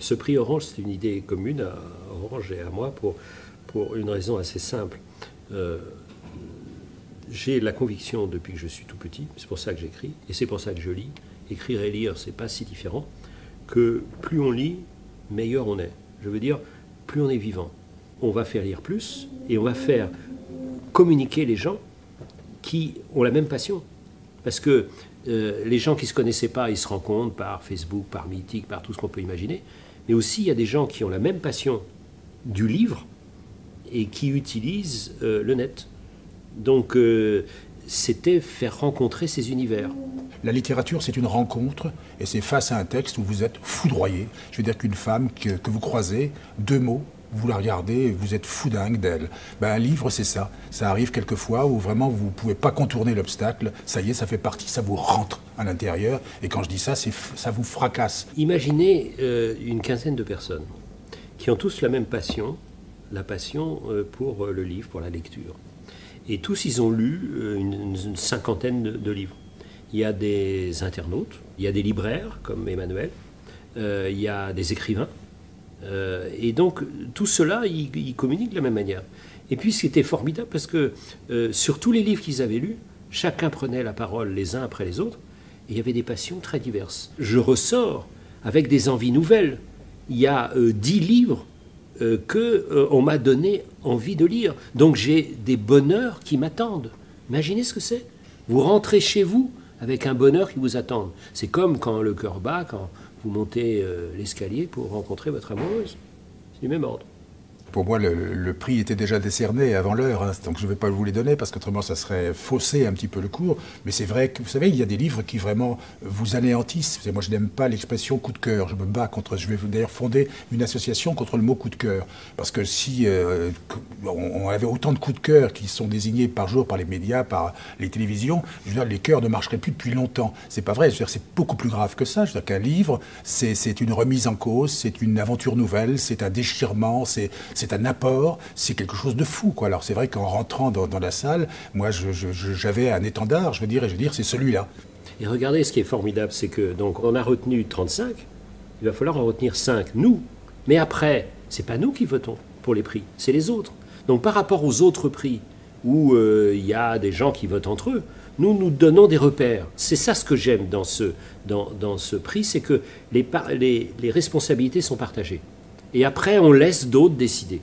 Ce prix Orange, c'est une idée commune à Orange et à moi pour une raison assez simple. J'ai la conviction depuis que je suis tout petit, c'est pour ça que j'écris, et c'est pour ça que je lis. Écrire et lire, c'est pas si différent, que plus on lit, meilleur on est. Je veux dire, plus on est vivant. On va faire lire plus, et on va faire communiquer les gens qui ont la même passion. Parce que les gens qui ne se connaissaient pas, ils se rencontrent par Facebook, par Mythique, par tout ce qu'on peut imaginer. Mais aussi, il y a des gens qui ont la même passion du livre et qui utilisent le net. Donc, c'était faire rencontrer ces univers. La littérature, c'est une rencontre, et c'est face à un texte où vous êtes foudroyé. Je veux dire qu'une femme que vous croisez, 2 mots, vous la regardez et vous êtes fou dingue d'elle. Un livre, c'est ça. Ça arrive quelquefois où vraiment vous ne pouvez pas contourner l'obstacle. Ça y est, ça fait partie, ça vous rentre à l'intérieur. Et quand je dis ça, ça vous fracasse. Imaginez une quinzaine de personnes qui ont tous la même passion, la passion pour le livre, pour la lecture. Et tous, ils ont lu une cinquantaine de livres. Il y a des internautes, il y a des libraires comme Emmanuel, il y a des écrivains. Et donc, tout cela, ils communiquent de la même manière. Et puis, c'était formidable parce que sur tous les livres qu'ils avaient lus, chacun prenait la parole les uns après les autres, et il y avait des passions très diverses. Je ressors avec des envies nouvelles. Il y a 10 livres qu'on m'a donné envie de lire. Donc, j'ai des bonheurs qui m'attendent. Imaginez ce que c'est. Vous rentrez chez vous avec un bonheur qui vous attend. C'est comme quand le cœur bat, quand vous montez l'escalier pour rencontrer votre amoureuse. C'est du même ordre. Pour moi, le prix était déjà décerné avant l'heure, donc je ne vais pas vous les donner parce qu'autrement ça serait fausser un petit peu le cours. Mais c'est vrai que, vous savez, il y a des livres qui vraiment vous anéantissent. Moi, je n'aime pas l'expression coup de cœur. Je me bats contre. Je vais d'ailleurs fonder une association contre le mot coup de cœur. Parce que si on avait autant de coups de cœur qui sont désignés par jour par les médias, par les télévisions, je veux dire, les cœurs ne marcheraient plus depuis longtemps. C'est pas vrai. Je veux dire, c'est beaucoup plus grave que ça. Je veux dire qu'un livre, c'est une remise en cause, c'est une aventure nouvelle, c'est un déchirement, c'est un apport, c'est quelque chose de fou, quoi. Alors c'est vrai qu'en rentrant dans la salle, moi j'avais un étendard, je veux dire, c'est celui-là. Et regardez, ce qui est formidable, c'est que donc on a retenu 35, il va falloir en retenir 5, nous. Mais après, c'est pas nous qui votons pour les prix, c'est les autres. Donc par rapport aux autres prix, où il y a des gens qui votent entre eux, nous donnons des repères. C'est ça ce que j'aime dans ce prix, c'est que les responsabilités sont partagées. Et après, on laisse d'autres décider.